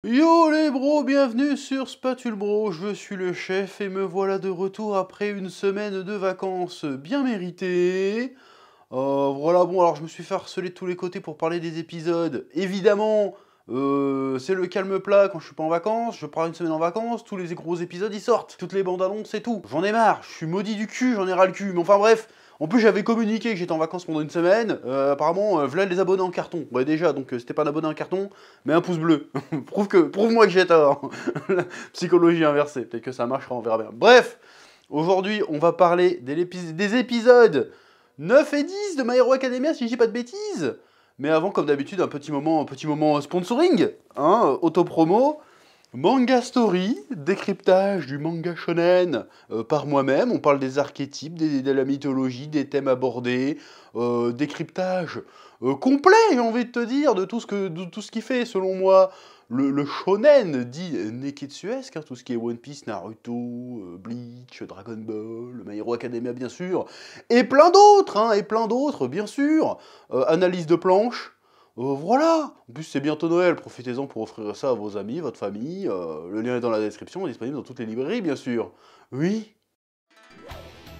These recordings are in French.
Yo les bros, bienvenue sur Spatule Bro, je suis le chef et me voilà de retour après une semaine de vacances bien méritées. Voilà, bon alors je me suis fait harceler de tous les côtés pour parler des épisodes. Évidemment, c'est le calme plat quand je suis pas en vacances, je pars une semaine en vacances, tous les gros épisodes ils sortent, toutes les bandes annonces et tout. J'en ai marre, je suis maudit du cul, j'en ai ras le cul, mais enfin bref. En plus, j'avais communiqué que j'étais en vacances pendant une semaine. Apparemment, voilà les abonnés en carton. Ouais, déjà, donc c'était pas un abonné en carton, mais un pouce bleu. Prouve-moi que j'ai tort. La psychologie inversée. Peut-être que ça marchera, on verra bien. Bref, aujourd'hui, on va parler des épisodes 9 et 10 de My Hero Academia, si je dis pas de bêtises. Mais avant, comme d'habitude, un petit moment sponsoring, hein, auto-promo. Manga Story, décryptage du manga shonen par moi-même. On parle des archétypes, de la mythologie, des thèmes abordés, décryptage complet, j'ai envie de te dire, de tout ce qui fait, selon moi, le shonen dit neketsuesque, hein, tout ce qui est One Piece, Naruto, Bleach, Dragon Ball, My Hero Academia, bien sûr, et plein d'autres, hein, bien sûr. Analyse de planches. Voilà. En plus, c'est bientôt Noël, profitez-en pour offrir ça à vos amis, votre famille. Le lien est dans la description, est disponible dans toutes les librairies, bien sûr. Oui.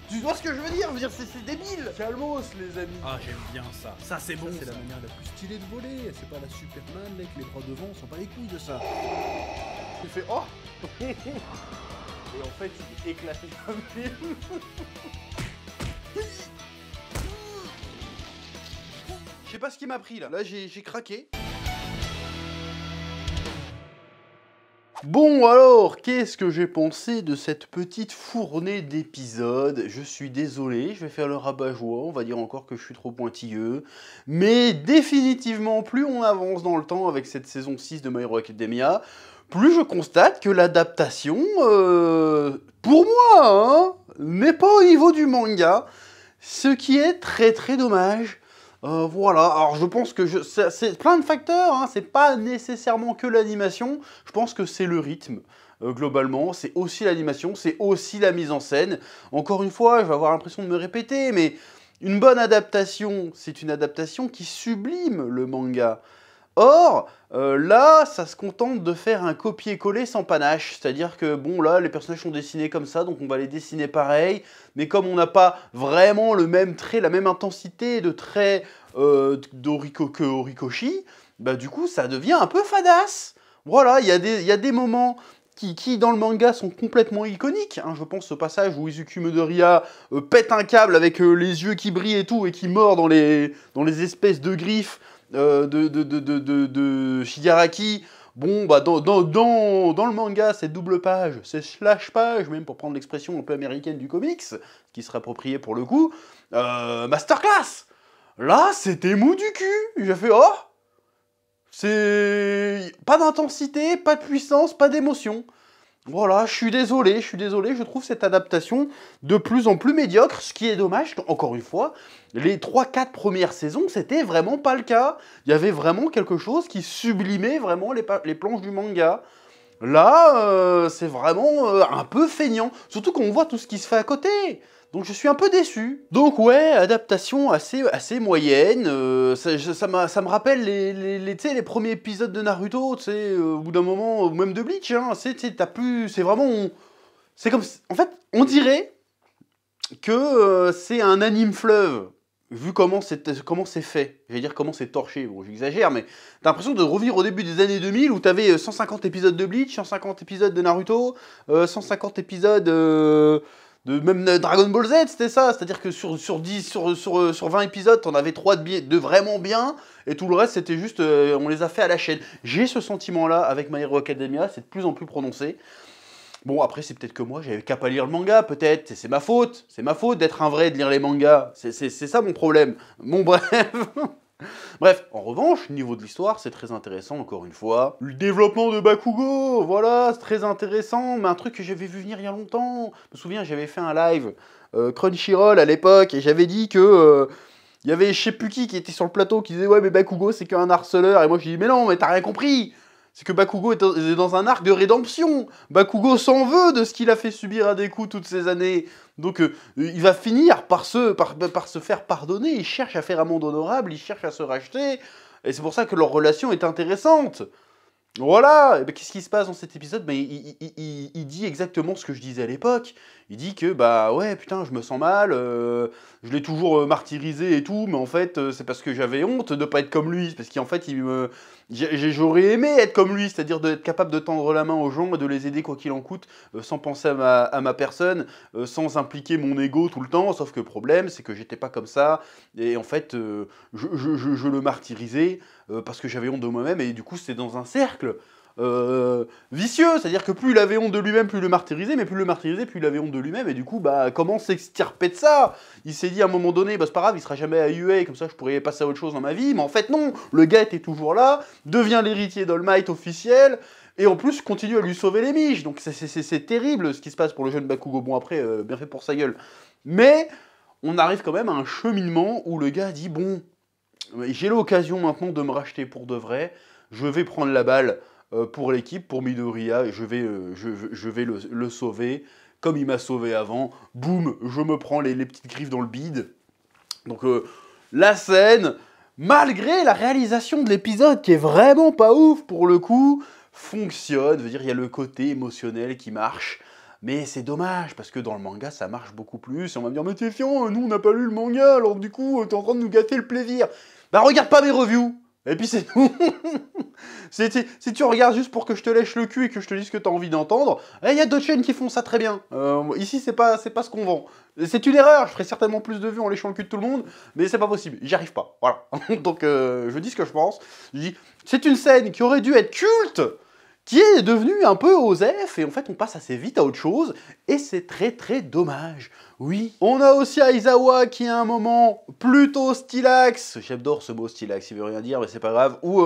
Tu vois ce que je veux dire? Je veux dire, c'est débile. Calmos, les amis. Ah, j'aime bien ça. Ça, c'est bon. C'est la manière la plus stylée de voler. C'est pas la Superman avec les bras devant, on s'en bat les couilles de ça. Tu fais oh. Et en fait, il est éclaté comme film. Je sais pas ce qui m'a pris là. Là, j'ai craqué. Bon alors, qu'est-ce que j'ai pensé de cette petite fournée d'épisodes? Je suis désolé, je vais faire le rabat-joie, on va dire encore que je suis trop pointilleux. Mais définitivement, plus on avance dans le temps avec cette saison 6 de My Hero Academia, plus je constate que l'adaptation, pour moi, hein, n'est pas au niveau du manga. Ce qui est très très dommage. Voilà, alors je pense que c'est plein de facteurs, hein. C'est pas nécessairement que l'animation, je pense que c'est le rythme, globalement, c'est aussi l'animation, c'est aussi la mise en scène. Encore une fois, je vais avoir l'impression de me répéter, mais une bonne adaptation, c'est une adaptation qui sublime le manga. Or, là, ça se contente de faire un copier-coller sans panache. C'est-à-dire que, bon, là, les personnages sont dessinés comme ça, donc on va les dessiner pareil. Mais comme on n'a pas vraiment le même trait, la même intensité de trait que Horikoshi, bah du coup, ça devient un peu fadasse. Voilà, il y a des moments qui, dans le manga, sont complètement iconiques. Hein. Je pense au passage où Izuku Midoriya pète un câble avec les yeux qui brillent et tout, et qui mord dans les espèces de griffes de Shigaraki. Bon, bah, dans le manga, c'est double page, c'est slash page, même pour prendre l'expression un peu américaine du comics, qui serait appropriée pour le coup. Masterclass. Là, c'était mou du cul. J'ai fait, oh, c'est pas d'intensité, pas de puissance, pas d'émotion. Voilà, je suis désolé, je trouve cette adaptation de plus en plus médiocre, ce qui est dommage, encore une fois, les 3-4 premières saisons, c'était vraiment pas le cas. Il y avait vraiment quelque chose qui sublimait vraiment les planches du manga. Là, c'est vraiment un peu feignant, surtout quand on voit tout ce qui se fait à côté. Donc je suis un peu déçu. Donc ouais, adaptation assez moyenne. Ça me rappelle les premiers épisodes de Naruto, tu sais, au bout d'un moment, ou même de Bleach, hein, t'as plus... C'est vraiment... C'est comme... En fait, on dirait que c'est un anime fleuve, vu comment c'est fait. J'allais dire comment c'est torché, bon j'exagère, mais t'as l'impression de revenir au début des années 2000 où t'avais 150 épisodes de Bleach, 150 épisodes de Naruto, 150 épisodes de même Dragon Ball Z, c'était ça. C'est-à-dire que sur 20 épisodes, t'en avais 3 de vraiment bien, et tout le reste c'était juste, on les a fait à la chaîne. J'ai ce sentiment-là avec My Hero Academia, c'est de plus en plus prononcé. Bon, après, c'est peut-être que moi, j'avais qu'à pas lire le manga, peut-être. C'est ma faute. C'est ma faute d'être un vrai, de lire les mangas. C'est ça mon problème. Bon, bref. Bref, en revanche, niveau de l'histoire, c'est très intéressant, encore une fois. Le développement de Bakugo, voilà, c'est très intéressant, mais un truc que j'avais vu venir il y a longtemps. Je me souviens, j'avais fait un live Crunchyroll à l'époque, et j'avais dit que... il y avait je sais plus qui était sur le plateau qui disait « Ouais, mais Bakugo, c'est qu'un harceleur. » Et moi, je dis « Mais non, mais t'as rien compris !» C'est que Bakugo est dans un arc de rédemption. Bakugo s'en veut de ce qu'il a fait subir à Deku toutes ces années. Donc il va finir par se faire pardonner. Il cherche à faire amende honorable, il cherche à se racheter. Et c'est pour ça que leur relation est intéressante. Voilà, et ben, qu'est-ce qui se passe dans cet épisode? Ben, il dit exactement ce que je disais à l'époque. Il dit que, bah ouais, putain, je me sens mal, je l'ai toujours martyrisé et tout, mais en fait, c'est parce que j'avais honte de pas être comme lui. Parce qu'en fait, j'aurais aimé être comme lui, c'est-à-dire d'être capable de tendre la main aux gens et de les aider quoi qu'il en coûte, sans penser à ma personne, sans impliquer mon ego tout le temps. Sauf que le problème, c'est que j'étais pas comme ça, et en fait, je le martyrisais parce que j'avais honte de moi-même, et du coup, c'était dans un cercle vicieux, c'est-à-dire que plus il avait honte de lui-même, plus il le martyrisait, mais plus il le martyrisait, plus il avait honte de lui-même, et du coup, bah, comment s'extirper de ça? Il s'est dit à un moment donné, bah, c'est pas grave, il sera jamais à UA, comme ça je pourrais passer à autre chose dans ma vie, mais en fait non, le gars était toujours là, devient l'héritier d'All Might officiel, et en plus continue à lui sauver les miches, donc c'est terrible ce qui se passe pour le jeune Bakugo. Bon après, bien fait pour sa gueule, mais on arrive quand même à un cheminement où le gars dit, bon, j'ai l'occasion maintenant de me racheter pour de vrai, je vais prendre la balle pour l'équipe, pour Midoriya, et je vais le sauver, comme il m'a sauvé avant. Boum, je me prends les petites griffes dans le bide. Donc la scène, malgré la réalisation de l'épisode, qui est vraiment pas ouf pour le coup, fonctionne. Je veux dire, il y a le côté émotionnel qui marche. Mais c'est dommage, parce que dans le manga, ça marche beaucoup plus. Et on va me dire, mais t'es fiant, nous on n'a pas lu le manga, alors du coup, t'es en train de nous gâter le plaisir. Bah regarde pas mes reviews, et puis c'est tout. Si tu regardes juste pour que je te lèche le cul et que je te dise ce que tu as envie d'entendre, il y a d'autres chaînes qui font ça très bien. Ici, c'est pas ce qu'on vend. C'est une erreur, je ferai certainement plus de vues en léchant le cul de tout le monde, mais c'est pas possible, j'y arrive pas. Voilà. Donc je dis ce que je pense. Je dis, c'est une scène qui aurait dû être culte, qui est devenue un peu osef, et en fait on passe assez vite à autre chose, et c'est très très dommage. Oui. On a aussi Aizawa qui a un moment plutôt stylax, j'adore ce mot stylax, il veut rien dire mais c'est pas grave, où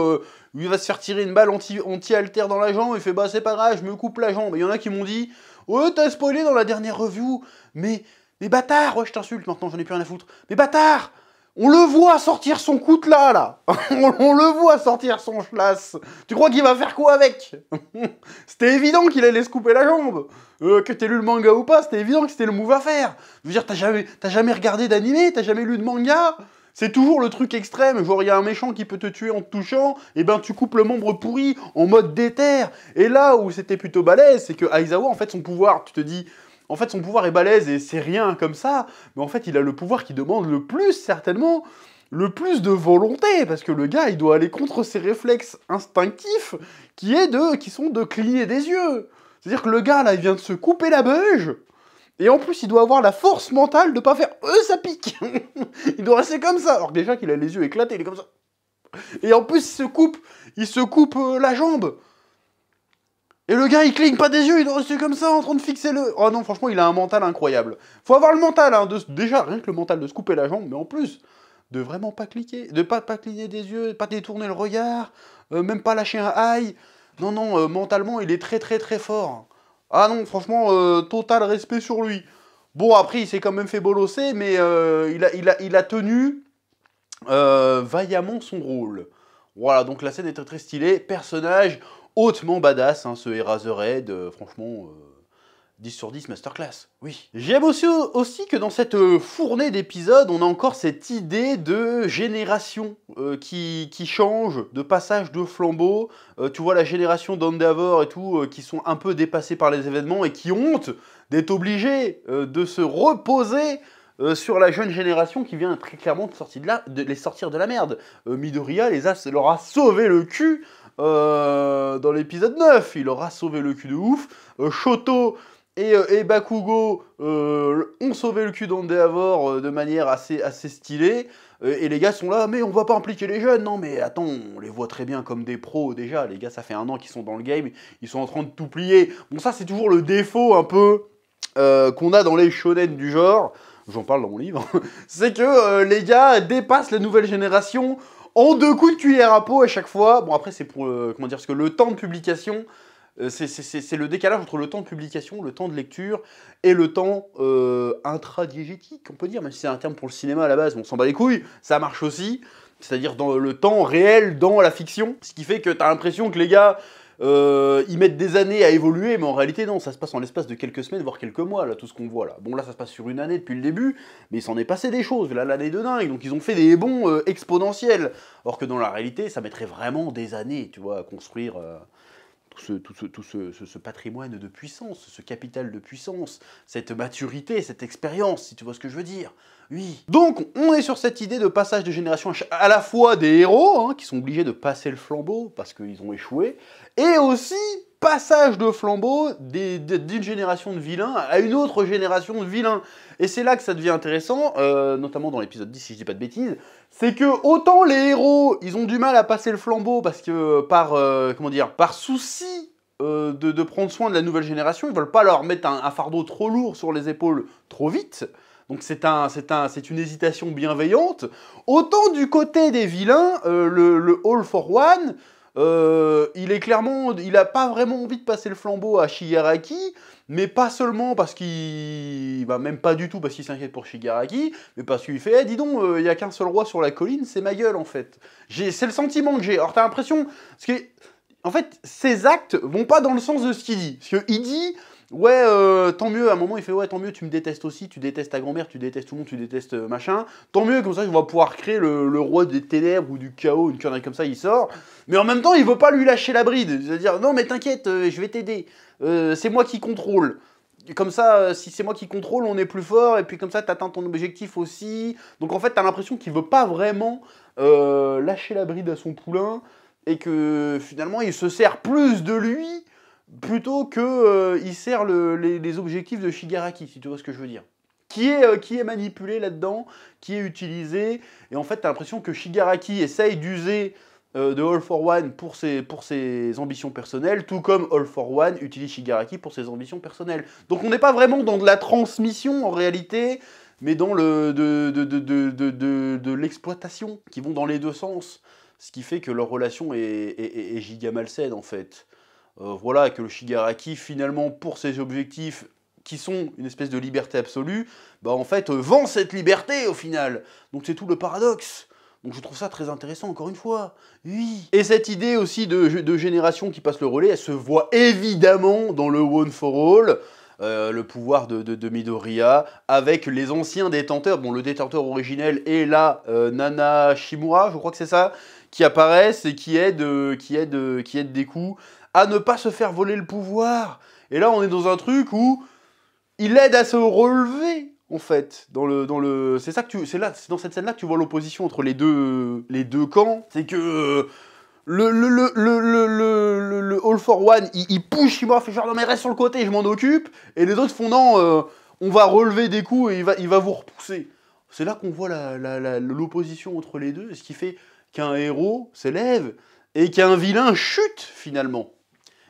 il va se faire tirer une balle anti-alter dans la jambe, il fait bah c'est pas grave, je me coupe la jambe. Et il y en a qui m'ont dit, ouais t'as spoilé dans la dernière review, mais bâtard, ouais je t'insulte maintenant, j'en ai plus rien à foutre, mais bâtard, on le voit sortir son coutelas, là. On le voit sortir son schlass. Tu crois qu'il va faire quoi avec? C'était évident qu'il allait se couper la jambe. Que t'aies lu le manga ou pas, c'était évident que c'était le move à faire. Je veux dire, t'as jamais regardé d'animé, t'as jamais lu de manga. C'est toujours le truc extrême, genre il y a un méchant qui peut te tuer en te touchant, et ben tu coupes le membre pourri en mode déter. Et là où c'était plutôt balèze, c'est que Aizawa, en fait, son pouvoir, tu te dis... En fait, son pouvoir est balèze et c'est rien comme ça, mais en fait, il a le pouvoir qui demande le plus, certainement, le plus de volonté, parce que le gars, il doit aller contre ses réflexes instinctifs, qui sont de cligner des yeux. C'est-à-dire que le gars, là, il vient de se couper la beuge, et en plus, il doit avoir la force mentale de pas faire « ça pique !» Il doit rester comme ça, alors que déjà qu'il a les yeux éclatés, il est comme ça. Et en plus, il se coupe la jambe. Et le gars, il cligne pas des yeux, il doit rester comme ça, en train de fixer le... Oh non, franchement, il a un mental incroyable. Faut avoir le mental, hein, déjà, rien que le mental de se couper la jambe, mais en plus, de vraiment pas cliquer, de pas cligner des yeux, pas détourner le regard, même pas lâcher un aïe. Non, non, mentalement, il est très très très fort. Ah non, franchement, total respect sur lui. Bon, après, il s'est quand même fait bolosser, mais il a tenu vaillamment son rôle. Voilà, donc la scène est très très stylée, personnage... hautement badass, hein, ce Eraserhead, franchement, 10 sur 10 masterclass, oui. J'aime aussi que dans cette fournée d'épisodes, on a encore cette idée de génération qui change, de passage de flambeau. Tu vois la génération d'Endeavor et tout, qui sont un peu dépassés par les événements et qui ont honte d'être obligés de se reposer sur la jeune génération qui vient très clairement de les sortir de la merde. Midoriya leur a sauvé le cul dans l'épisode 9, il aura sauvé le cul de ouf. Shoto et Bakugo ont sauvé le cul d'Endeavor de manière assez stylée. Et les gars sont là, mais on va pas impliquer les jeunes. Non mais attends, on les voit très bien comme des pros déjà. Les gars, ça fait 1 an qu'ils sont dans le game, ils sont en train de tout plier. Bon, ça c'est toujours le défaut un peu qu'on a dans les shonen du genre. J'en parle dans mon livre. C'est que les gars dépassent la nouvelle génération en 2 coups de cuillère à peau à chaque fois. Bon, après, c'est pour, comment dire, parce que le temps de publication, c'est le décalage entre le temps de publication, le temps de lecture, et le temps intradiégétique, on peut dire, même si c'est un terme pour le cinéma à la base, on s'en bat les couilles, ça marche aussi, c'est-à-dire dans le temps réel dans la fiction, ce qui fait que t'as l'impression que les gars Ils mettent des années à évoluer, mais en réalité, non, ça se passe en l'espace de quelques semaines, voire quelques mois, là, tout ce qu'on voit là. Bon, là, ça se passe sur une année depuis le début, mais il s'en est passé des choses, là, l'année de dingue, donc ils ont fait des bonds exponentiels. Alors que dans la réalité, ça mettrait vraiment des années, tu vois, à construire tout ce patrimoine de puissance, ce capital de puissance, cette maturité, cette expérience, si tu vois ce que je veux dire. Oui. Donc, on est sur cette idée de passage de génération à la fois des héros, hein, qui sont obligés de passer le flambeau parce qu'ils ont échoué, et aussi passage de flambeau d'une génération de vilains à une autre génération de vilains. Et c'est là que ça devient intéressant, notamment dans l'épisode 10, si je dis pas de bêtises, c'est que autant les héros, ils ont du mal à passer le flambeau parce que par souci de prendre soin de la nouvelle génération, ils veulent pas leur mettre un fardeau trop lourd sur les épaules trop vite. Donc c'est une hésitation bienveillante. Autant du côté des vilains, le All for One, il a pas vraiment envie de passer le flambeau à Shigaraki, mais pas seulement parce qu'il... même pas du tout parce qu'il s'inquiète pour Shigaraki, mais parce qu'il fait, dis donc, il y a qu'un seul roi sur la colline, c'est ma gueule en fait. C'est le sentiment que j'ai. Alors t'as l'impression... En fait, ses actes vont pas dans le sens de ce qu'il dit. Parce qu'il dit... Ouais, tant mieux, à un moment il fait ouais, tant mieux, tu me détestes aussi, tu détestes ta grand-mère, tu détestes tout le monde, tu détestes machin. Tant mieux, comme ça, on va pouvoir créer le roi des ténèbres ou du chaos, une connerie comme ça, il sort. Mais en même temps, il veut pas lui lâcher la bride. C'est-à-dire, non, mais t'inquiète, je vais t'aider. C'est moi qui contrôle. Comme ça, si c'est moi qui contrôle, on est plus fort, et puis comme ça, t'atteins ton objectif aussi. Donc en fait, t'as l'impression qu'il veut pas vraiment lâcher la bride à son poulain, et que finalement, il se sert plus de lui plutôt que il sert les objectifs de Shigaraki, si tu vois ce que je veux dire. Qui est manipulé là-dedans, qui est utilisé, et en fait, t'as l'impression que Shigaraki essaye d'user de All for One pour ses ambitions personnelles, tout comme All for One utilise Shigaraki pour ses ambitions personnelles. Donc on n'est pas vraiment dans de la transmission en réalité, mais dans de l'exploitation, qui vont dans les deux sens, ce qui fait que leur relation est giga malsaine en fait. Voilà, que le Shigaraki, finalement, pour ses objectifs, qui sont une espèce de liberté absolue, en fait, vend cette liberté, au final. Donc c'est tout le paradoxe. Donc je trouve ça très intéressant, encore une fois. Oui. Et cette idée aussi de génération qui passe le relais, elle se voit évidemment dans le One for All, le pouvoir de Midoriya, avec les anciens détenteurs, bon, le détenteur originel est là, Nana Shimura, je crois que c'est ça, qui apparaissent et qui aident Deku à ne pas se faire voler le pouvoir. Et là, on est dans un truc où il aide à se relever, en fait. C'est dans cette scène-là que tu vois l'opposition entre les deux camps. C'est que le All for One, il push Shimura, fait genre non mais reste sur le côté, je m'en occupe. Et les autres font non, on va relever des coups et il va vous repousser. C'est là qu'on voit l'opposition entre les deux, ce qui fait qu'un héros s'élève et qu'un vilain chute finalement.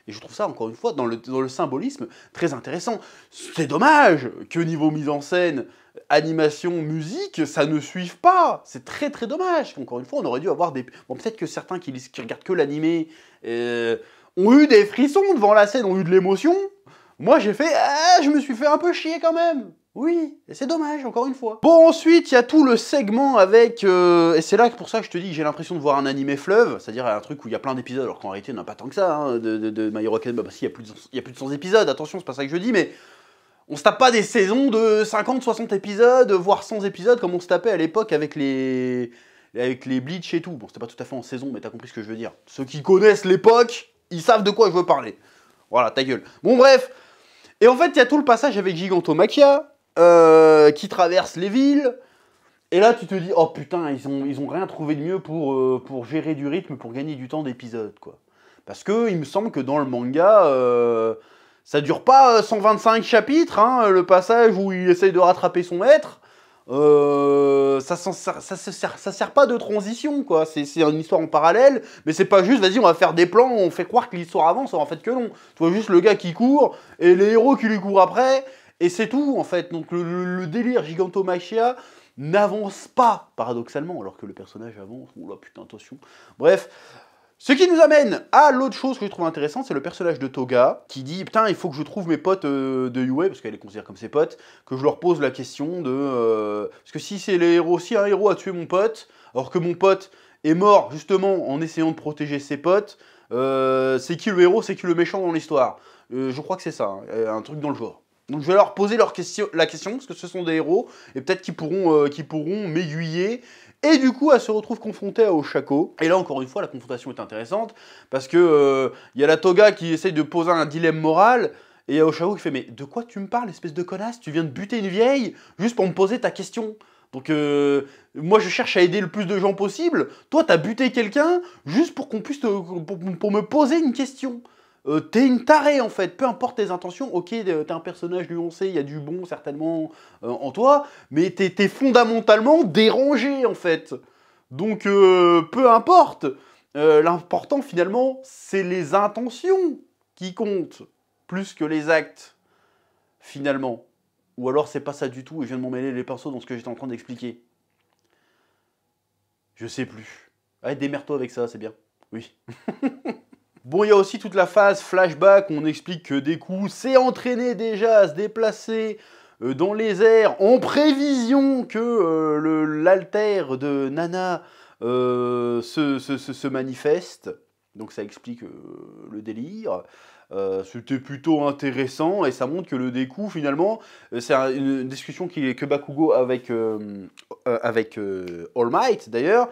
Et je trouve ça, encore une fois, dans le symbolisme, très intéressant. C'est dommage que niveau mise en scène, animation, musique, ça ne suive pas. C'est très très dommage. Encore une fois, on aurait dû avoir des... Bon, peut-être que certains qui regardent que l'animé ont eu des frissons devant la scène, ont eu de l'émotion. Moi, j'ai fait... je me suis fait un peu chier quand même. Oui, et c'est dommage, encore une fois. Bon, ensuite, il y a tout le segment avec... et c'est là pour ça que je te dis que j'ai l'impression de voir un animé fleuve, c'est-à-dire un truc où il y a plein d'épisodes, alors qu'en réalité, il n'y en a pas tant que ça, hein, de My Hero Academia, parce qu'il y a plus de 100 épisodes, attention, c'est pas ça que je dis, mais on se tape pas des saisons de 50, 60 épisodes, voire 100 épisodes, comme on se tapait à l'époque avec les Bleach et tout. Bon, c'était pas tout à fait en saison, mais t'as compris ce que je veux dire. Ceux qui connaissent l'époque, ils savent de quoi je veux parler. Voilà, ta gueule. Bon, bref. Et en fait, il y a tout le passage avec Gigantomachia, qui traverse les villes, et là tu te dis oh putain ils ont rien trouvé de mieux pour gérer du rythme, pour gagner du temps d'épisode quoi. Parce que il me semble que dans le manga ça dure pas 125 chapitres, hein, le passage où il essaye de rattraper son maître, ça sert pas de transition quoi, c'est une histoire en parallèle, mais c'est pas juste vas-y on va faire des plans, on fait croire que l'histoire avance, en fait que non, tu vois juste le gars qui court, et les héros qui lui courent après, et c'est tout, en fait. Donc le délire Gigantomachia n'avance pas, paradoxalement, alors que le personnage avance. Oula, putain, attention. Bref. Ce qui nous amène à l'autre chose que je trouve intéressante, c'est le personnage de Toga, qui dit « Putain, il faut que je trouve mes potes de Yue, parce qu'elle les considère comme ses potes, que je leur pose la question de... parce que si un héros a tué mon pote, alors que mon pote est mort, justement, en essayant de protéger ses potes, c'est qui le héros, c'est qui le méchant dans l'histoire. Je crois que c'est ça, hein, un truc dans le genre. Donc je vais leur poser la question, parce que ce sont des héros, et peut-être qu'ils pourront m'aiguiller. Et du coup, elle se retrouve confrontée à Oshako. Et là, encore une fois, la confrontation est intéressante, parce que y a la Toga qui essaye de poser un dilemme moral, et il y a Oshako qui fait « Mais de quoi tu me parles, espèce de connasse? Tu viens de buter une vieille, juste pour me poser ta question. Donc moi, je cherche à aider le plus de gens possible. Toi, t'as buté quelqu'un, juste pour qu'on puisse pour me poser une question. T'es une tarée en fait, peu importe tes intentions, ok, t'es un personnage nuancé, il y a du bon certainement en toi, mais t'es fondamentalement dérangé en fait. Donc peu importe, l'important finalement c'est les intentions qui comptent, plus que les actes, finalement. Ou alors c'est pas ça du tout et je viens de m'en mêler les pinceaux dans ce que j'étais en train d'expliquer. Je sais plus. Allez, démerde-toi avec ça, c'est bien. Oui. Bon, il y a aussi toute la phase flashback où on explique que Deku s'est entraîné déjà à se déplacer dans les airs en prévision que l'alter de Nana se manifeste. Donc ça explique le délire. C'était plutôt intéressant et ça montre que le Deku finalement, c'est une discussion que Bakugo avec All Might d'ailleurs.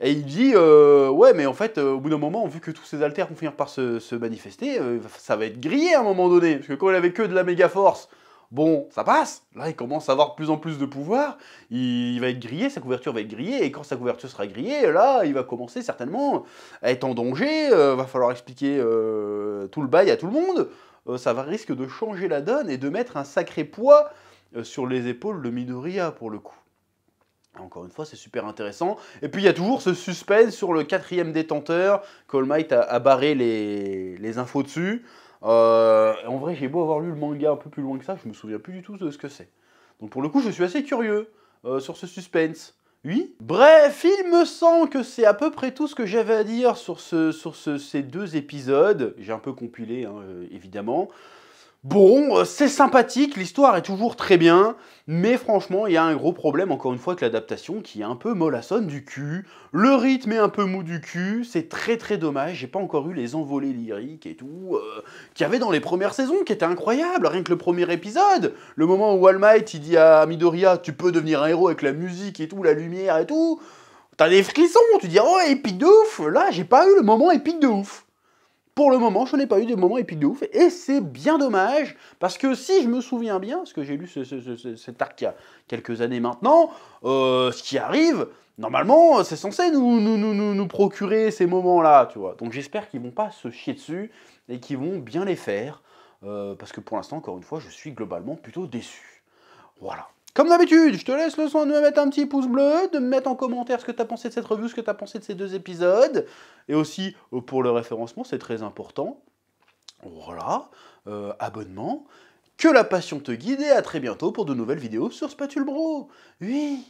Et il dit, ouais, mais en fait, au bout d'un moment, vu que tous ces alters vont finir par se manifester, ça va être grillé à un moment donné. Parce que quand il avait que de la méga force, bon, ça passe. Là, il commence à avoir de plus en plus de pouvoir. Il va être grillé, sa couverture va être grillée. Et quand sa couverture sera grillée, là, il va commencer certainement à être en danger. Va falloir expliquer tout le bail à tout le monde. Ça va risque de changer la donne et de mettre un sacré poids sur les épaules de Midoriya, pour le coup. Encore une fois, c'est super intéressant. Et puis, il y a toujours ce suspense sur le 4e détenteur, qu'All Might a barré les infos dessus. En vrai, j'ai beau avoir lu le manga un peu plus loin que ça, je me souviens plus du tout de ce que c'est. Donc pour le coup, je suis assez curieux sur ce suspense. Oui. Bref, il me semble que c'est à peu près tout ce que j'avais à dire sur ces 2 épisodes. J'ai un peu compilé, hein, évidemment. Bon, c'est sympathique, l'histoire est toujours très bien, mais franchement, il y a un gros problème, encore une fois, avec l'adaptation, qui est un peu mollassonne du cul. Le rythme est un peu mou du cul, c'est très très dommage, j'ai pas encore eu les envolées lyriques et tout, qu'il y avait dans les premières saisons, qui étaient incroyables, rien que le premier épisode, le moment où All Might, il dit à Midoriya, tu peux devenir un héros avec la musique et tout, la lumière et tout, t'as des frissons, tu dis, oh, épique de ouf, là, j'ai pas eu le moment épique de ouf. Pour le moment, je n'ai pas eu des moments épiques de ouf, et c'est bien dommage, parce que si je me souviens bien, parce que j'ai lu cet arc il y a quelques années maintenant, ce qui arrive, normalement, c'est censé nous procurer ces moments-là, tu vois. Donc j'espère qu'ils vont pas se chier dessus, et qu'ils vont bien les faire, parce que pour l'instant, encore une fois, je suis globalement plutôt déçu. Voilà. Comme d'habitude, je te laisse le soin de me mettre un petit pouce bleu, de me mettre en commentaire ce que tu as pensé de cette review, ce que tu as pensé de ces 2 épisodes. Et aussi, pour le référencement, c'est très important. Voilà, abonnement. Que la passion te guide et à très bientôt pour de nouvelles vidéos sur Spatule Bro. Oui.